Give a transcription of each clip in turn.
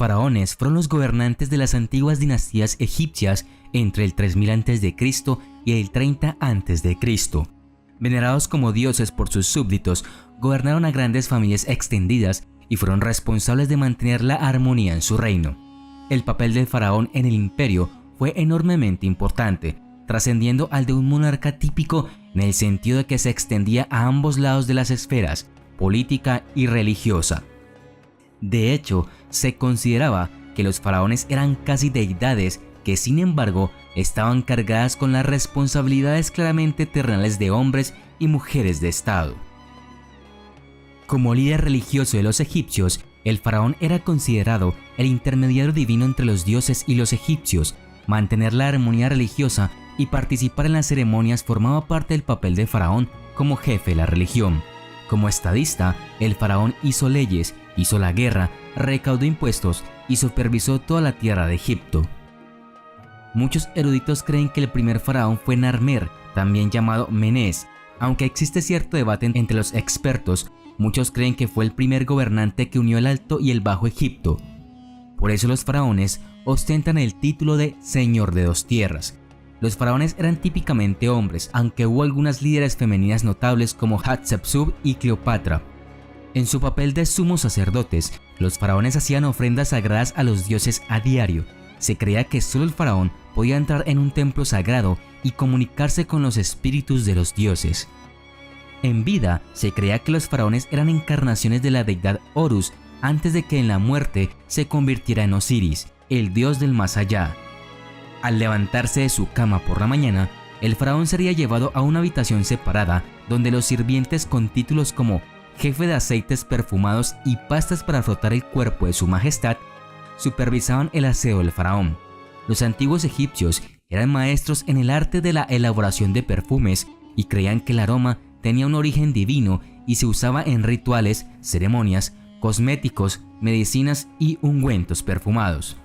faraones fueron los gobernantes de las antiguas dinastías egipcias entre el 3000 a.C. y el 30 a.C. Venerados como dioses por sus súbditos, gobernaron a grandes familias extendidas y fueron responsables de mantener la armonía en su reino. El papel del faraón en el imperio fue enormemente importante, trascendiendo al de un monarca típico en el sentido de que se extendía a ambos lados de las esferas, política y religiosa. De hecho, se consideraba que los faraones eran casi deidades que, sin embargo, estaban cargadas con las responsabilidades claramente terrenales de hombres y mujeres de estado. Como líder religioso de los egipcios, el faraón era considerado el intermediario divino entre los dioses y los egipcios. Mantener la armonía religiosa y participar en las ceremonias formaba parte del papel del faraón como jefe de la religión. Como estadista, el faraón hizo leyes, hizo la guerra, recaudó impuestos y supervisó toda la tierra de Egipto. Muchos eruditos creen que el primer faraón fue Narmer, también llamado Menés. Aunque existe cierto debate entre los expertos, muchos creen que fue el primer gobernante que unió el Alto y el Bajo Egipto. Por eso los faraones ostentan el título de Señor de dos tierras. Los faraones eran típicamente hombres, aunque hubo algunas líderes femeninas notables como Hatshepsut y Cleopatra. En su papel de sumos sacerdotes, los faraones hacían ofrendas sagradas a los dioses a diario. Se creía que solo el faraón podía entrar en un templo sagrado y comunicarse con los espíritus de los dioses. En vida, se creía que los faraones eran encarnaciones de la deidad Horus antes de que en la muerte se convirtiera en Osiris, el dios del más allá. Al levantarse de su cama por la mañana, el faraón sería llevado a una habitación separada donde los sirvientes con títulos como jefe de aceites perfumados y pastas para frotar el cuerpo de su majestad supervisaban el aseo del faraón. Los antiguos egipcios eran maestros en el arte de la elaboración de perfumes y creían que el aroma tenía un origen divino y se usaba en rituales, ceremonias, cosméticos, medicinas y ungüentos perfumados.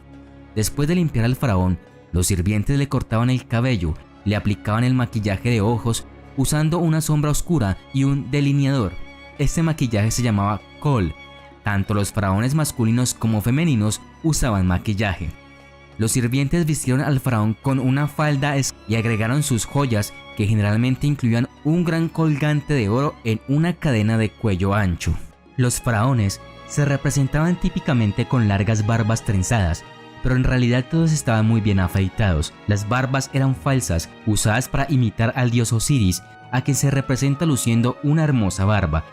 Después de limpiar al faraón, los sirvientes le cortaban el cabello, le aplicaban el maquillaje de ojos usando una sombra oscura y un delineador. Este maquillaje se llamaba Kol. Tanto los faraones masculinos como femeninos usaban maquillaje. Los sirvientes vistieron al faraón con una falda y agregaron sus joyas, que generalmente incluían un gran colgante de oro en una cadena de cuello ancho. Los faraones se representaban típicamente con largas barbas trenzadas, pero en realidad todos estaban muy bien afeitados. Las barbas eran falsas, usadas para imitar al dios Osiris, a quien se representa luciendo una hermosa barba.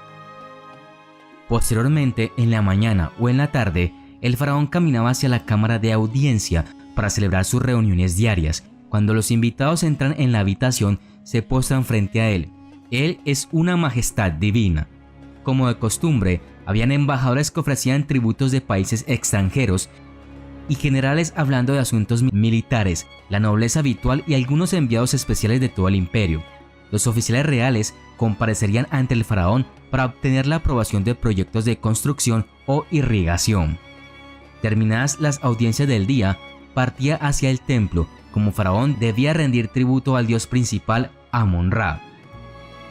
Posteriormente, en la mañana o en la tarde, el faraón caminaba hacia la cámara de audiencia para celebrar sus reuniones diarias. Cuando los invitados entran en la habitación, se postran frente a él. Él es una majestad divina. Como de costumbre, habían embajadores que ofrecían tributos de países extranjeros y generales hablando de asuntos militares, la nobleza habitual y algunos enviados especiales de todo el imperio. Los oficiales reales comparecerían ante el faraón para obtener la aprobación de proyectos de construcción o irrigación. Terminadas las audiencias del día, partía hacia el templo. Como faraón debía rendir tributo al dios principal Amon-Ra.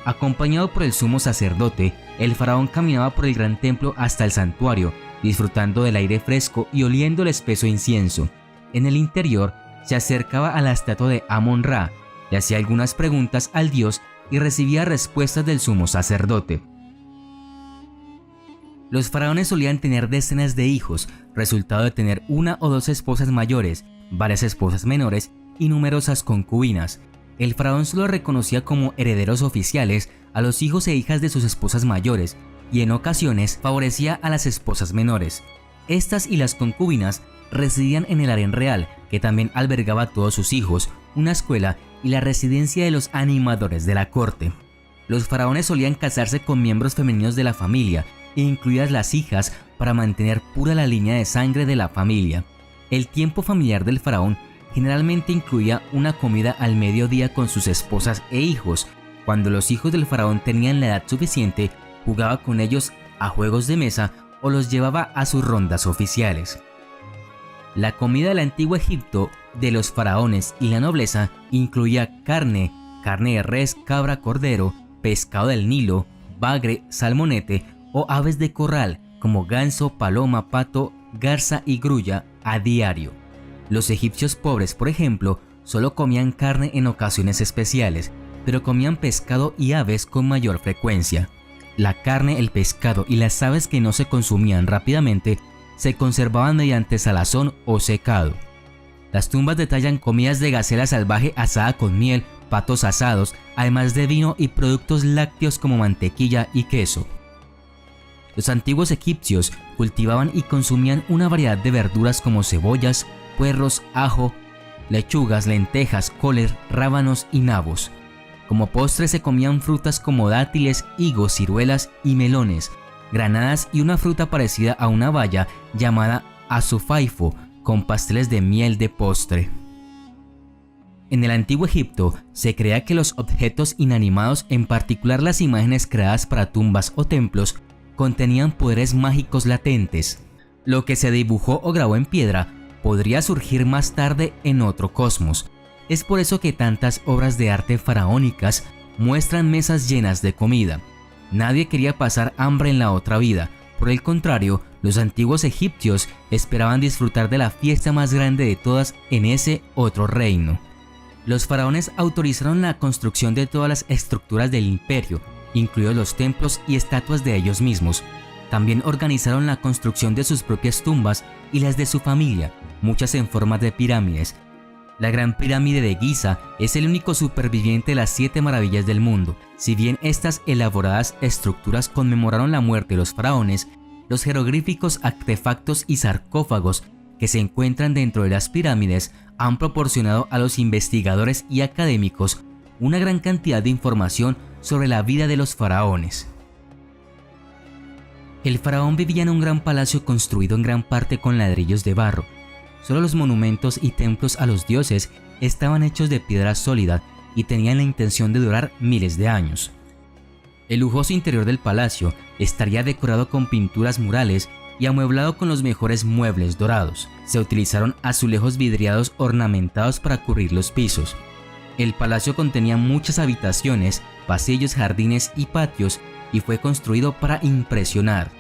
Acompañado por el sumo sacerdote, el faraón caminaba por el gran templo hasta el santuario, disfrutando del aire fresco y oliendo el espeso incienso. En el interior, se acercaba a la estatua de Amon-Ra, le hacía algunas preguntas al dios y recibía respuestas del sumo sacerdote. Los faraones solían tener decenas de hijos, resultado de tener una o dos esposas mayores, varias esposas menores y numerosas concubinas. El faraón solo reconocía como herederos oficiales a los hijos e hijas de sus esposas mayores y en ocasiones favorecía a las esposas menores. Estas y las concubinas residían en el harén real, que también albergaba a todos sus hijos, una escuela y la residencia de los animadores de la corte. Los faraones solían casarse con miembros femeninos de la familia, incluidas las hijas, para mantener pura la línea de sangre de la familia. El tiempo familiar del faraón generalmente incluía una comida al mediodía con sus esposas e hijos. Cuando los hijos del faraón tenían la edad suficiente, jugaba con ellos a juegos de mesa o los llevaba a sus rondas oficiales. La comida del antiguo Egipto de los faraones y la nobleza incluía carne de res, cabra, cordero, pescado del Nilo, bagre, salmonete o aves de corral como ganso, paloma, pato garza y grulla a diario. Los egipcios pobres, por ejemplo, solo comían carne en ocasiones especiales, pero comían pescado y aves con mayor frecuencia. La carne, el pescado y las aves que no se consumían rápidamente se conservaban mediante salazón o secado. Las tumbas detallan comidas de gacela salvaje asada con miel, patos asados, además de vino y productos lácteos como mantequilla y queso. Los antiguos egipcios cultivaban y consumían una variedad de verduras como cebollas, puerros, ajo, lechugas, lentejas, coles, rábanos y nabos. Como postre se comían frutas como dátiles, higos, ciruelas y melones, granadas y una fruta parecida a una baya llamada azufaifo, con pasteles de miel de postre. En el antiguo Egipto se creía que los objetos inanimados, en particular las imágenes creadas para tumbas o templos, contenían poderes mágicos latentes. Lo que se dibujó o grabó en piedra podría surgir más tarde en otro cosmos. Es por eso que tantas obras de arte faraónicas muestran mesas llenas de comida. Nadie quería pasar hambre en la otra vida. Por el contrario, los antiguos egipcios esperaban disfrutar de la fiesta más grande de todas en ese otro reino. Los faraones autorizaron la construcción de todas las estructuras del imperio, incluidos los templos y estatuas de ellos mismos. También organizaron la construcción de sus propias tumbas y las de su familia, muchas en forma de pirámides. La Gran Pirámide de Giza es el único superviviente de las 7 maravillas del mundo. Si bien estas elaboradas estructuras conmemoraron la muerte de los faraones, los jeroglíficos, artefactos y sarcófagos que se encuentran dentro de las pirámides han proporcionado a los investigadores y académicos una gran cantidad de información sobre la vida de los faraones. El faraón vivía en un gran palacio construido en gran parte con ladrillos de barro. Solo los monumentos y templos a los dioses estaban hechos de piedra sólida y tenían la intención de durar miles de años. El lujoso interior del palacio estaría decorado con pinturas murales y amueblado con los mejores muebles dorados. Se utilizaron azulejos vidriados ornamentados para cubrir los pisos. El palacio contenía muchas habitaciones, pasillos, jardines y patios y fue construido para impresionar.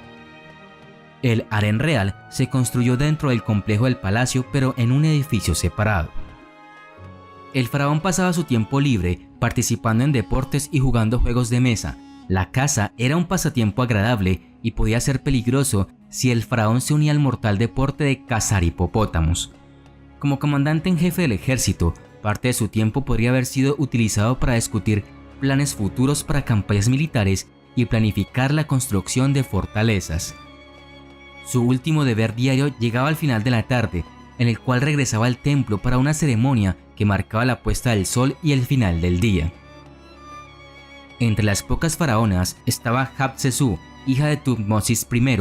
El harén real se construyó dentro del complejo del palacio, pero en un edificio separado. El faraón pasaba su tiempo libre participando en deportes y jugando juegos de mesa. La caza era un pasatiempo agradable y podía ser peligroso si el faraón se unía al mortal deporte de cazar hipopótamos. Como comandante en jefe del ejército, parte de su tiempo podría haber sido utilizado para discutir planes futuros para campañas militares y planificar la construcción de fortalezas. Su último deber diario llegaba al final de la tarde, en el cual regresaba al templo para una ceremonia que marcaba la puesta del sol y el final del día. Entre las pocas faraonas estaba Hatshepsut, hija de Tutmosis I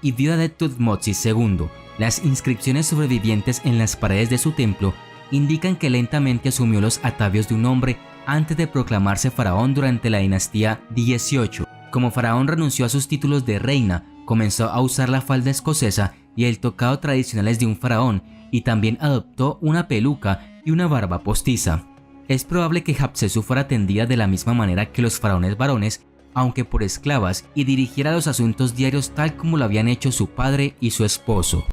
y viuda de Tutmosis II. Las inscripciones sobrevivientes en las paredes de su templo indican que lentamente asumió los atavios de un hombre antes de proclamarse faraón durante la dinastía 18. Como faraón renunció a sus títulos de reina, comenzó a usar la falda escocesa y el tocado tradicionales de un faraón, y también adoptó una peluca y una barba postiza. Es probable que Hatshepsut fuera atendida de la misma manera que los faraones varones, aunque por esclavas, y dirigiera los asuntos diarios tal como lo habían hecho su padre y su esposo.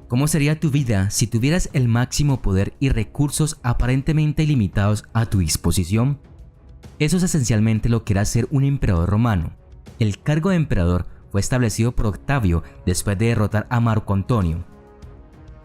¿Cómo sería tu vida si tuvieras el máximo poder y recursos aparentemente ilimitados a tu disposición? Eso es esencialmente lo que era ser un emperador romano. El cargo de emperador fue establecido por Octavio después de derrotar a Marco Antonio.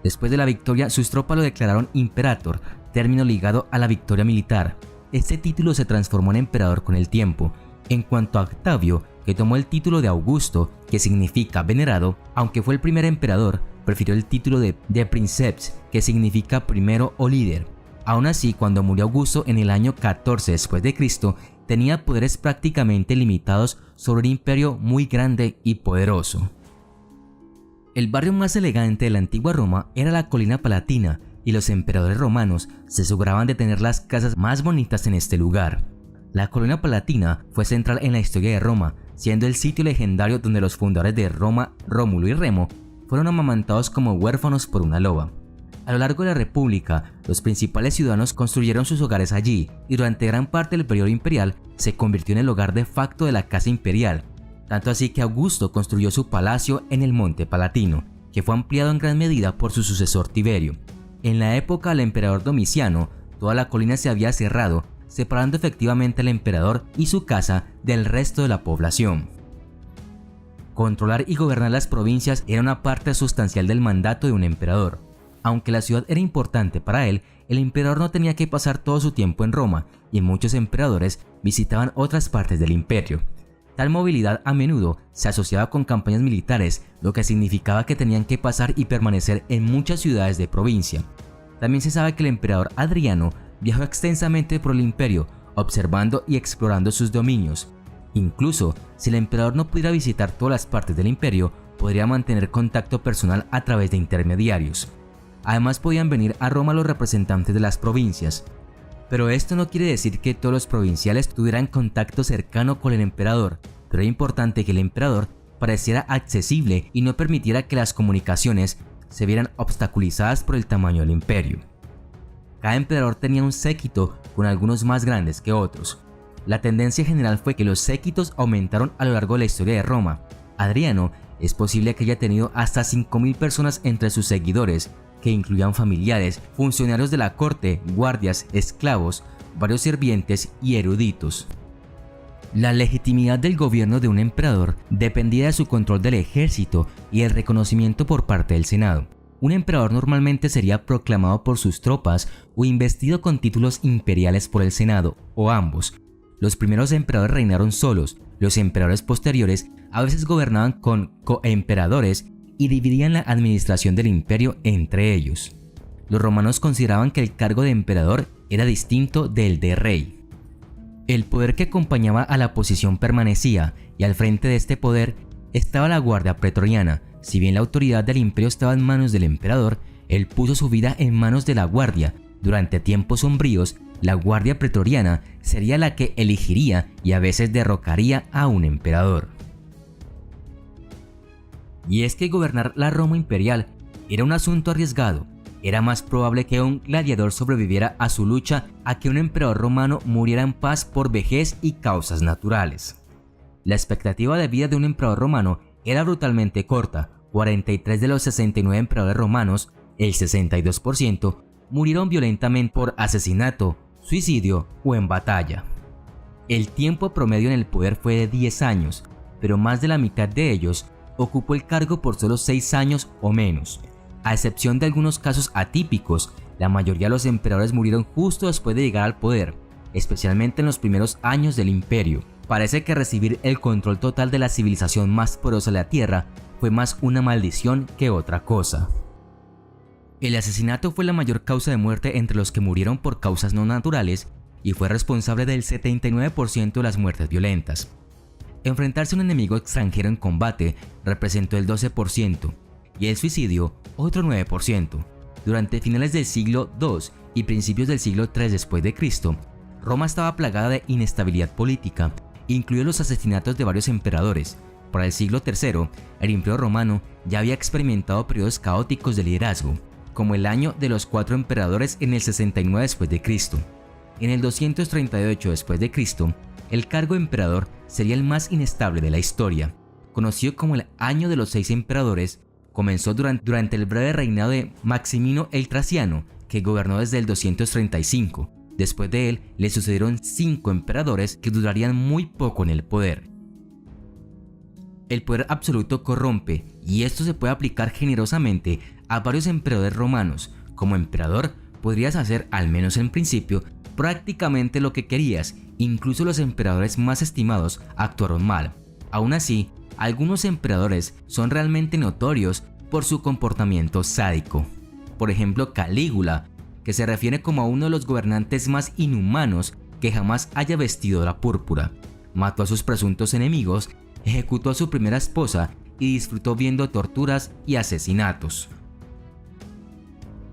Después de la victoria, sus tropas lo declararon imperator, término ligado a la victoria militar. Este título se transformó en emperador con el tiempo. En cuanto a Octavio, que tomó el título de Augusto, que significa venerado, aunque fue el primer emperador, prefirió el título de Princeps, que significa primero o líder. Aún así, cuando murió Augusto en el año 14 después de Cristo, tenía poderes prácticamente limitados sobre un imperio muy grande y poderoso. El barrio más elegante de la antigua Roma era la colina Palatina, y los emperadores romanos se aseguraban de tener las casas más bonitas en este lugar. La colina Palatina fue central en la historia de Roma, siendo el sitio legendario donde los fundadores de Roma, Rómulo y Remo, fueron amamantados como huérfanos por una loba. A lo largo de la República, los principales ciudadanos construyeron sus hogares allí y durante gran parte del periodo imperial se convirtió en el hogar de facto de la Casa Imperial, tanto así que Augusto construyó su palacio en el Monte Palatino, que fue ampliado en gran medida por su sucesor Tiberio. En la época del emperador Domiciano, toda la colina se había cerrado, separando efectivamente al emperador y su casa del resto de la población. Controlar y gobernar las provincias era una parte sustancial del mandato de un emperador. Aunque la ciudad era importante para él, el emperador no tenía que pasar todo su tiempo en Roma y muchos emperadores visitaban otras partes del imperio. Tal movilidad a menudo se asociaba con campañas militares, lo que significaba que tenían que pasar y permanecer en muchas ciudades de provincia. También se sabe que el emperador Adriano viajó extensamente por el imperio, observando y explorando sus dominios. Incluso, si el emperador no pudiera visitar todas las partes del imperio, podría mantener contacto personal a través de intermediarios. Además, podían venir a Roma los representantes de las provincias. Pero esto no quiere decir que todos los provinciales tuvieran contacto cercano con el emperador, pero era importante que el emperador pareciera accesible y no permitiera que las comunicaciones se vieran obstaculizadas por el tamaño del imperio. Cada emperador tenía un séquito, con algunos más grandes que otros. La tendencia general fue que los séquitos aumentaron a lo largo de la historia de Roma. Adriano es posible que haya tenido hasta 5.000 personas entre sus seguidores, que incluían familiares, funcionarios de la corte, guardias, esclavos, varios sirvientes y eruditos. La legitimidad del gobierno de un emperador dependía de su control del ejército y el reconocimiento por parte del Senado. Un emperador normalmente sería proclamado por sus tropas o investido con títulos imperiales por el Senado, o ambos. Los primeros emperadores reinaron solos, los emperadores posteriores a veces gobernaban con coemperadores y dividían la administración del imperio entre ellos. Los romanos consideraban que el cargo de emperador era distinto del de rey. El poder que acompañaba a la posición permanecía, y al frente de este poder estaba la guardia pretoriana. Si bien la autoridad del imperio estaba en manos del emperador, él puso su vida en manos de la guardia. Durante tiempos sombríos, la guardia pretoriana sería la que elegiría y a veces derrocaría a un emperador. Y es que gobernar la Roma imperial era un asunto arriesgado. Era más probable que un gladiador sobreviviera a su lucha a que un emperador romano muriera en paz por vejez y causas naturales. La expectativa de vida de un emperador romano era brutalmente corta. 43 de los 69 emperadores romanos, el 62%, murieron violentamente por asesinato, suicidio o en batalla. El tiempo promedio en el poder fue de 10 años, pero más de la mitad de ellos ocupó el cargo por solo 6 años o menos. A excepción de algunos casos atípicos, la mayoría de los emperadores murieron justo después de llegar al poder, especialmente en los primeros años del imperio. Parece que recibir el control total de la civilización más poderosa de la Tierra fue más una maldición que otra cosa. El asesinato fue la mayor causa de muerte entre los que murieron por causas no naturales y fue responsable del 79% de las muertes violentas. Enfrentarse a un enemigo extranjero en combate representó el 12% y el suicidio otro 9%. Durante finales del siglo II y principios del siglo III después de Cristo, Roma estaba plagada de inestabilidad política, incluidos los asesinatos de varios emperadores. Para el siglo III, el Imperio Romano ya había experimentado periodos caóticos de liderazgo, como el año de los 4 emperadores en el 69 después de Cristo. En el 238 después de Cristo, el cargo de emperador sería el más inestable de la historia. Conocido como el año de los 6 emperadores, comenzó durante el breve reinado de Maximino el Traciano, que gobernó desde el 235. Después de él, le sucedieron 5 emperadores que durarían muy poco en el poder. El poder absoluto corrompe, y esto se puede aplicar generosamente a varios emperadores romanos. Como emperador, podrías hacer, al menos en principio, prácticamente lo que querías. Incluso los emperadores más estimados actuaron mal. Aún así, algunos emperadores son realmente notorios por su comportamiento sádico. Por ejemplo, Calígula, que se refiere como a uno de los gobernantes más inhumanos que jamás haya vestido la púrpura. Mató a sus presuntos enemigos, ejecutó a su primera esposa y disfrutó viendo torturas y asesinatos.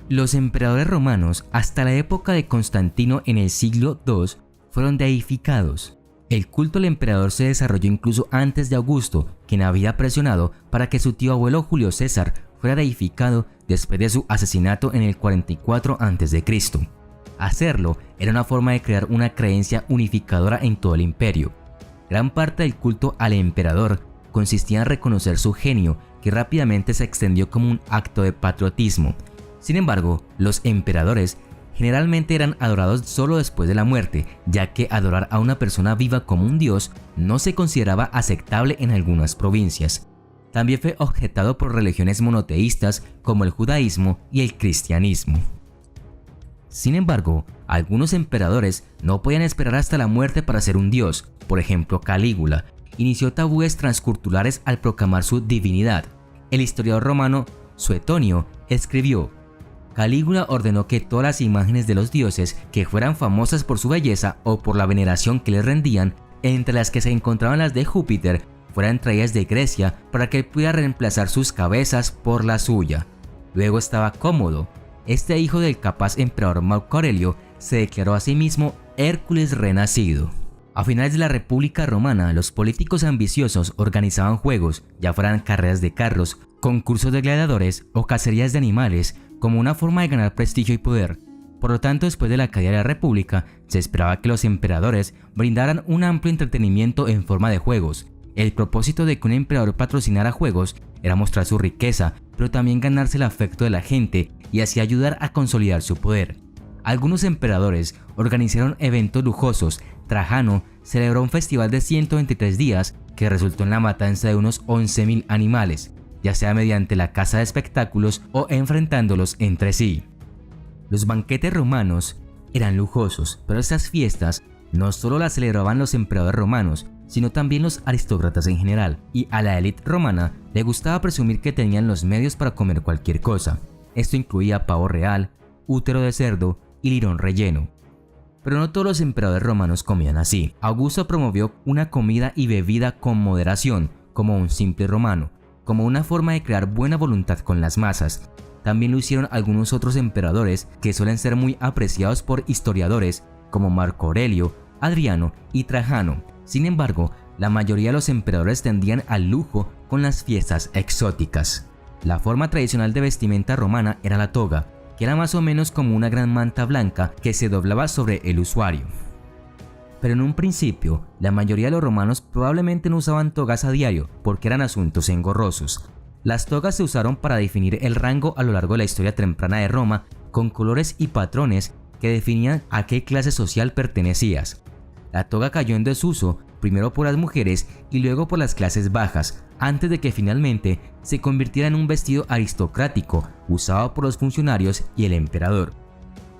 Los emperadores romanos, hasta la época de Constantino en el siglo II, fueron deificados. El culto al emperador se desarrolló incluso antes de Augusto, quien había presionado para que su tío abuelo Julio César fuera deificado después de su asesinato en el 44 a.C. Hacerlo era una forma de crear una creencia unificadora en todo el imperio. Gran parte del culto al emperador consistía en reconocer su genio, que rápidamente se extendió como un acto de patriotismo. Sin embargo, los emperadores generalmente eran adorados solo después de la muerte, ya que adorar a una persona viva como un dios no se consideraba aceptable en algunas provincias. También fue objetado por religiones monoteístas como el judaísmo y el cristianismo. Sin embargo, algunos emperadores no podían esperar hasta la muerte para ser un dios. Por ejemplo, Calígula inició tabúes transculturales al proclamar su divinidad. El historiador romano Suetonio escribió: Calígula ordenó que todas las imágenes de los dioses que fueran famosas por su belleza o por la veneración que les rendían, entre las que se encontraban las de Júpiter, fueran traídas de Grecia para que él pudiera reemplazar sus cabezas por la suya. Luego estaba Cómodo. Este hijo del capaz emperador Marco Aurelio se declaró a sí mismo Hércules renacido. A finales de la República Romana, los políticos ambiciosos organizaban juegos, ya fueran carreras de carros, concursos de gladiadores o cacerías de animales, como una forma de ganar prestigio y poder. Por lo tanto, después de la caída de la República, se esperaba que los emperadores brindaran un amplio entretenimiento en forma de juegos. El propósito de que un emperador patrocinara juegos era mostrar su riqueza, pero también ganarse el afecto de la gente y así ayudar a consolidar su poder. Algunos emperadores organizaron eventos lujosos. Trajano celebró un festival de 123 días que resultó en la matanza de unos 11.000 animales, ya sea mediante la caza de espectáculos o enfrentándolos entre sí. Los banquetes romanos eran lujosos, pero estas fiestas no solo las celebraban los emperadores romanos, sino también los aristócratas en general, y a la élite romana le gustaba presumir que tenían los medios para comer cualquier cosa. Esto incluía pavo real, útero de cerdo y lirón relleno. Pero no todos los emperadores romanos comían así. Augusto promovió una comida y bebida con moderación, como un simple romano, como una forma de crear buena voluntad con las masas. También lo hicieron algunos otros emperadores que suelen ser muy apreciados por historiadores, como Marco Aurelio, Adriano y Trajano. Sin embargo, la mayoría de los emperadores tendían al lujo con las fiestas exóticas. La forma tradicional de vestimenta romana era la toga, que era más o menos como una gran manta blanca que se doblaba sobre el usuario. Pero en un principio, la mayoría de los romanos probablemente no usaban togas a diario porque eran asuntos engorrosos. Las togas se usaron para definir el rango a lo largo de la historia temprana de Roma, con colores y patrones que definían a qué clase social pertenecías. La toga cayó en desuso primero por las mujeres y luego por las clases bajas, antes de que finalmente se convirtiera en un vestido aristocrático usado por los funcionarios y el emperador.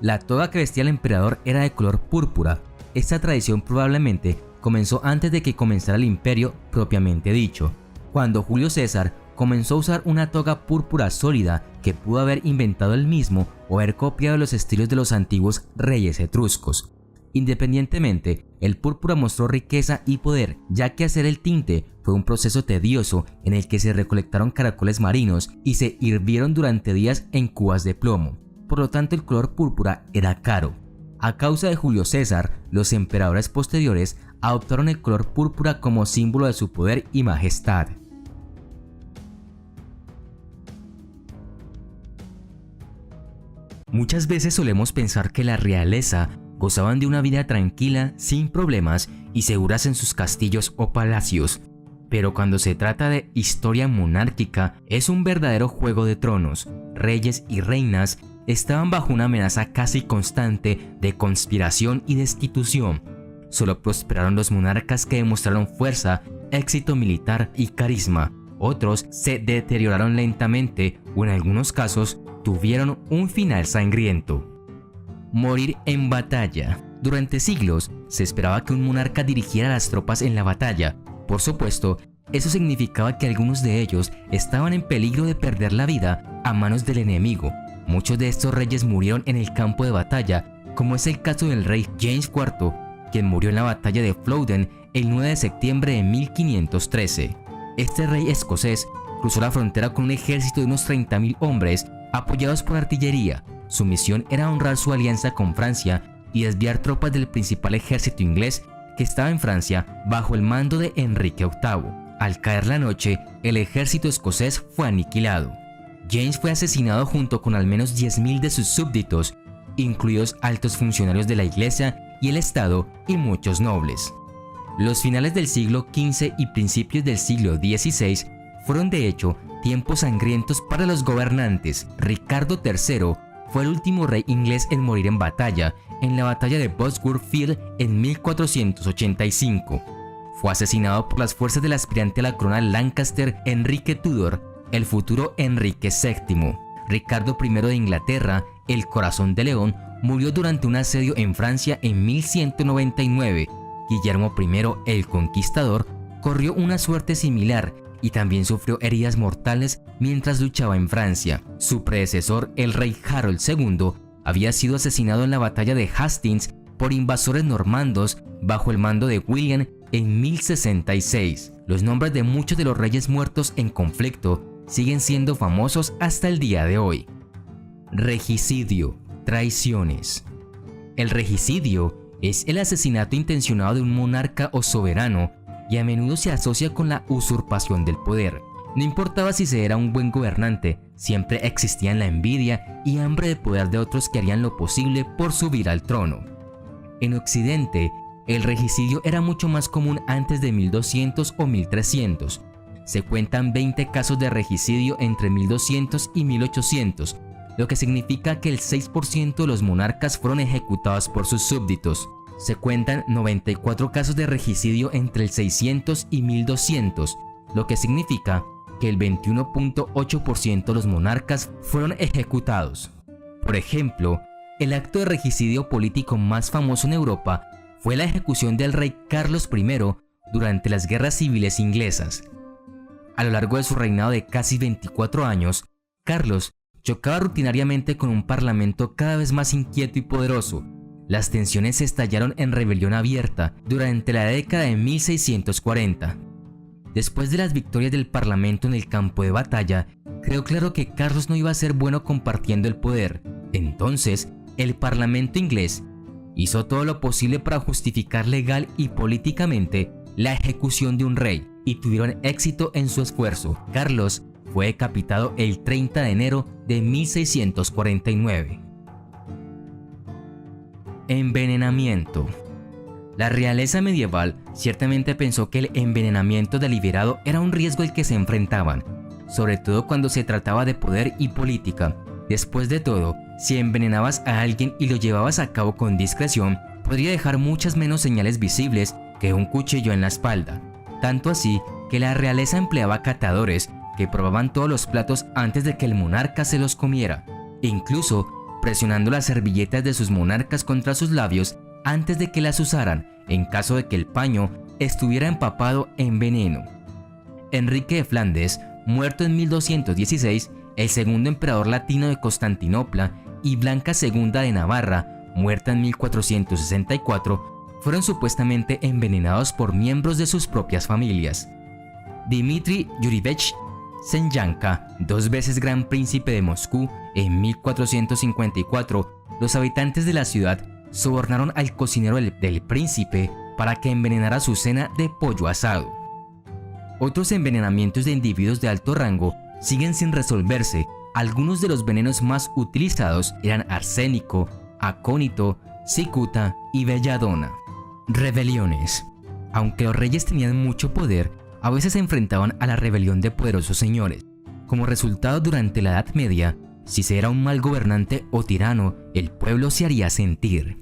La toga que vestía el emperador era de color púrpura. Esta tradición probablemente comenzó antes de que comenzara el imperio propiamente dicho, cuando Julio César comenzó a usar una toga púrpura sólida que pudo haber inventado él mismo o haber copiado los estilos de los antiguos reyes etruscos. Independientemente, el púrpura mostró riqueza y poder, ya que hacer el tinte fue un proceso tedioso en el que se recolectaron caracoles marinos y se hirvieron durante días en cubas de plomo. Por lo tanto, el color púrpura era caro. A causa de Julio César, los emperadores posteriores adoptaron el color púrpura como símbolo de su poder y majestad. Muchas veces solemos pensar que la realeza gozaban de una vida tranquila, sin problemas y seguras en sus castillos o palacios. Pero cuando se trata de historia monárquica, es un verdadero juego de tronos. Reyes y reinas estaban bajo una amenaza casi constante de conspiración y destitución. Solo prosperaron los monarcas que demostraron fuerza, éxito militar y carisma. Otros se deterioraron lentamente o en algunos casos tuvieron un final sangriento. Morir en batalla. Durante siglos se esperaba que un monarca dirigiera las tropas en la batalla. Por supuesto, eso significaba que algunos de ellos estaban en peligro de perder la vida a manos del enemigo. Muchos de estos reyes murieron en el campo de batalla, como es el caso del rey James IV, quien murió en la batalla de Flodden el 9 de septiembre de 1513. Este rey escocés cruzó la frontera con un ejército de unos 30.000 hombres apoyados por artillería. Su misión era honrar su alianza con Francia y desviar tropas del principal ejército inglés que estaba en Francia bajo el mando de Enrique VIII. Al caer la noche, el ejército escocés fue aniquilado. James fue asesinado junto con al menos 10.000 de sus súbditos, incluidos altos funcionarios de la Iglesia y el Estado y muchos nobles. Los finales del siglo XV y principios del siglo XVI fueron de hecho tiempos sangrientos para los gobernantes. Ricardo III fue el último rey inglés en morir en la batalla de Bosworth Field en 1485. Fue asesinado por las fuerzas del aspirante a la corona Lancaster, Enrique Tudor, el futuro Enrique VII. Ricardo I de Inglaterra, el Corazón de León, murió durante un asedio en Francia en 1199. Guillermo I, el Conquistador, corrió una suerte similar y también sufrió heridas mortales mientras luchaba en Francia. Su predecesor, el rey Harold II, había sido asesinado en la batalla de Hastings por invasores normandos bajo el mando de William en 1066. Los nombres de muchos de los reyes muertos en conflicto siguen siendo famosos hasta el día de hoy. Regicidio, traiciones. El regicidio es el asesinato intencionado de un monarca o soberano y a menudo se asocia con la usurpación del poder. No importaba si se era un buen gobernante, siempre existían la envidia y hambre de poder de otros que harían lo posible por subir al trono. En Occidente, el regicidio era mucho más común antes de 1200 o 1300. Se cuentan 20 casos de regicidio entre 1200 y 1800, lo que significa que el 6% de los monarcas fueron ejecutados por sus súbditos. Se cuentan 94 casos de regicidio entre el 600 y 1200, lo que significa que el 21.8% de los monarcas fueron ejecutados. Por ejemplo, el acto de regicidio político más famoso en Europa fue la ejecución del rey Carlos I durante las guerras civiles inglesas. A lo largo de su reinado de casi 24 años, Carlos chocaba rutinariamente con un parlamento cada vez más inquieto y poderoso. Las tensiones se estallaron en rebelión abierta durante la década de 1640. Después de las victorias del parlamento en el campo de batalla, quedó claro que Carlos no iba a ser bueno compartiendo el poder. Entonces, el parlamento inglés hizo todo lo posible para justificar legal y políticamente la ejecución de un rey, y tuvieron éxito en su esfuerzo. Carlos fue decapitado el 30 de enero de 1649. Envenenamiento. La realeza medieval ciertamente pensó que el envenenamiento deliberado era un riesgo al que se enfrentaban, sobre todo cuando se trataba de poder y política. Después de todo, si envenenabas a alguien y lo llevabas a cabo con discreción, podría dejar muchas menos señales visibles que un cuchillo en la espalda. Tanto así que la realeza empleaba catadores que probaban todos los platos antes de que el monarca se los comiera, incluso presionando las servilletas de sus monarcas contra sus labios antes de que las usaran, en caso de que el paño estuviera empapado en veneno. Enrique de Flandes, muerto en 1216, el segundo emperador latino de Constantinopla, y Blanca II de Navarra, muerta en 1464, fueron supuestamente envenenados por miembros de sus propias familias. Dmitri Yurevich Semyanka, 2 veces gran príncipe de Moscú, en 1454, los habitantes de la ciudad sobornaron al cocinero del príncipe para que envenenara su cena de pollo asado. Otros envenenamientos de individuos de alto rango siguen sin resolverse. Algunos de los venenos más utilizados eran arsénico, acónito, cicuta y belladona. Rebeliones. Aunque los reyes tenían mucho poder, a veces se enfrentaban a la rebelión de poderosos señores. Como resultado, durante la Edad Media, si se era un mal gobernante o tirano, el pueblo se haría sentir.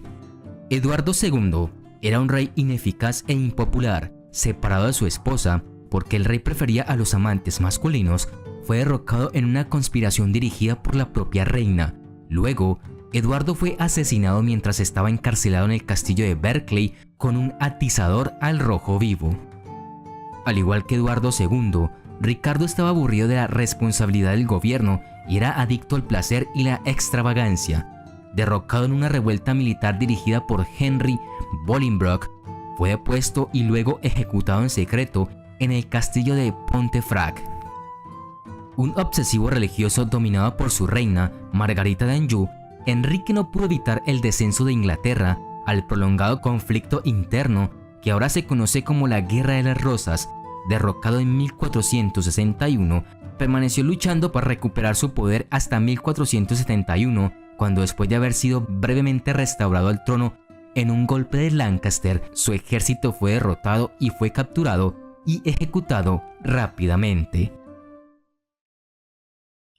Eduardo II era un rey ineficaz e impopular, separado de su esposa, porque el rey prefería a los amantes masculinos. Fue derrocado en una conspiración dirigida por la propia reina. Luego, Eduardo fue asesinado mientras estaba encarcelado en el castillo de Berkeley con un atizador al rojo vivo. Al igual que Eduardo II, Ricardo estaba aburrido de la responsabilidad del gobierno y era adicto al placer y la extravagancia. Derrocado en una revuelta militar dirigida por Henry Bolingbroke, fue depuesto y luego ejecutado en secreto en el castillo de Pontefract. Un obsesivo religioso dominado por su reina, Margarita de Anjou, Enrique no pudo evitar el descenso de Inglaterra al prolongado conflicto interno que ahora se conoce como la Guerra de las Rosas. Derrocado en 1461, permaneció luchando para recuperar su poder hasta 1471, cuando después de haber sido brevemente restaurado al trono en un golpe de Lancaster, su ejército fue derrotado y fue capturado y ejecutado rápidamente.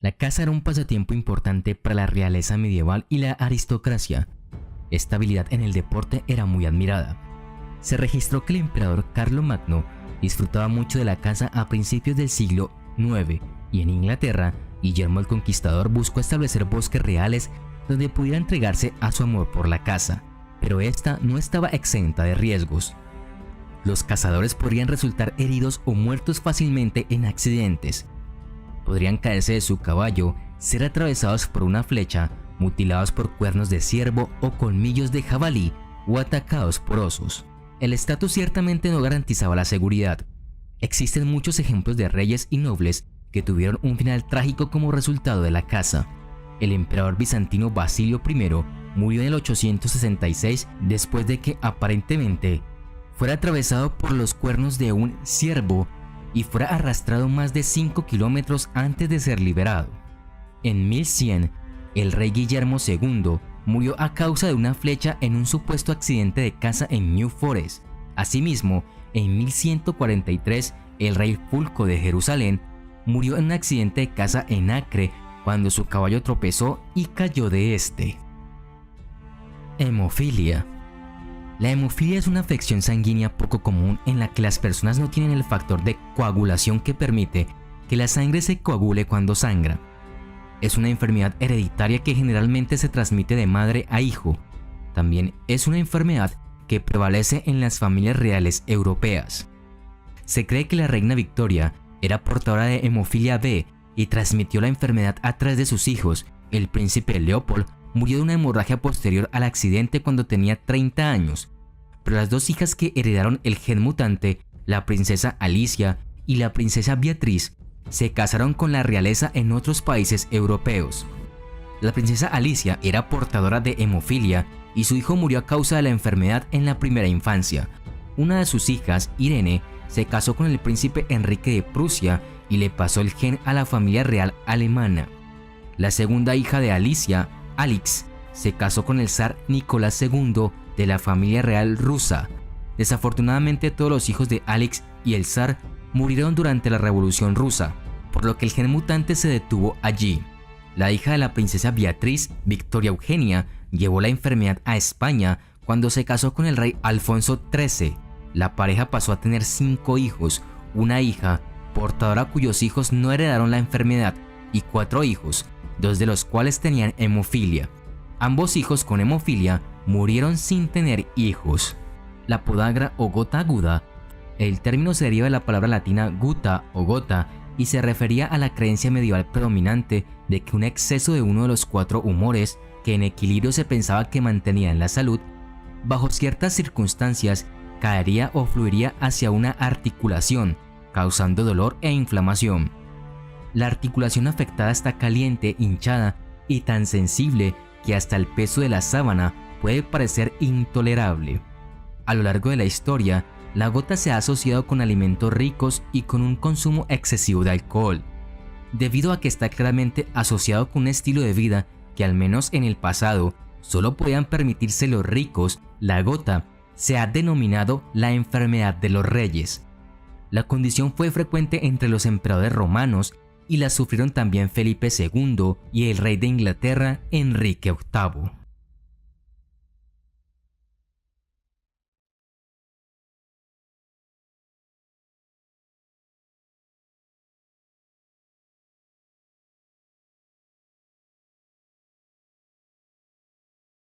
La caza era un pasatiempo importante para la realeza medieval y la aristocracia. Esta habilidad en el deporte era muy admirada. Se registró que el emperador Carlomagno disfrutaba mucho de la caza a principios del siglo IX, y en Inglaterra, Guillermo el Conquistador buscó establecer bosques reales donde pudiera entregarse a su amor por la caza, pero esta no estaba exenta de riesgos. Los cazadores podrían resultar heridos o muertos fácilmente en accidentes. Podrían caerse de su caballo, ser atravesados por una flecha, mutilados por cuernos de ciervo o colmillos de jabalí, o atacados por osos. El estatus ciertamente no garantizaba la seguridad. Existen muchos ejemplos de reyes y nobles que tuvieron un final trágico como resultado de la caza. El emperador bizantino Basilio I murió en el 866 después de que aparentemente fuera atravesado por los cuernos de un ciervo y fuera arrastrado más de 5 kilómetros antes de ser liberado. En 1100, el rey Guillermo II murió a causa de una flecha en un supuesto accidente de caza en New Forest. Asimismo, en 1143, el rey Fulco de Jerusalén murió en un accidente de caza en Acre cuando su caballo tropezó y cayó de este. Hemofilia. La hemofilia es una afección sanguínea poco común en la que las personas no tienen el factor de coagulación que permite que la sangre se coagule cuando sangra. Es una enfermedad hereditaria que generalmente se transmite de madre a hijo. También es una enfermedad que prevalece en las familias reales europeas. Se cree que la reina Victoria era portadora de hemofilia B y transmitió la enfermedad a 3 de sus hijos. El príncipe Leopold murió de una hemorragia posterior al accidente cuando tenía 30 años, pero las 2 hijas que heredaron el gen mutante, la princesa Alicia y la princesa Beatriz, se casaron con la realeza en otros países europeos. La princesa Alicia era portadora de hemofilia y su hijo murió a causa de la enfermedad en la primera infancia. Una de sus hijas, Irene, se casó con el príncipe Enrique de Prusia y le pasó el gen a la familia real alemana. La segunda hija de Alicia, Alix, se casó con el zar Nicolás II de la familia real rusa. Desafortunadamente, todos los hijos de Alix y el zar murieron durante la Revolución Rusa, por lo que el gen mutante se detuvo allí. La hija de la princesa Beatriz, Victoria Eugenia, llevó la enfermedad a España cuando se casó con el rey Alfonso XIII. La pareja pasó a tener 5 hijos, una hija, portadora cuyos hijos no heredaron la enfermedad, y 4 hijos, 2 de los cuales tenían hemofilia. Ambos hijos con hemofilia murieron sin tener hijos. La podagra o gota aguda. El término se deriva de la palabra latina guta o gota y se refería a la creencia medieval predominante de que un exceso de uno de los 4 humores que en equilibrio se pensaba que mantenían la salud, bajo ciertas circunstancias caería o fluiría hacia una articulación, causando dolor e inflamación. La articulación afectada está caliente, hinchada y tan sensible que hasta el peso de la sábana puede parecer intolerable. A lo largo de la historia, la gota se ha asociado con alimentos ricos y con un consumo excesivo de alcohol, debido a que está claramente asociado con un estilo de vida que al menos en el pasado solo podían permitirse los ricos. La gota se ha denominado la enfermedad de los reyes. La condición fue frecuente entre los emperadores romanos y la sufrieron también Felipe II y el rey de Inglaterra, Enrique VIII.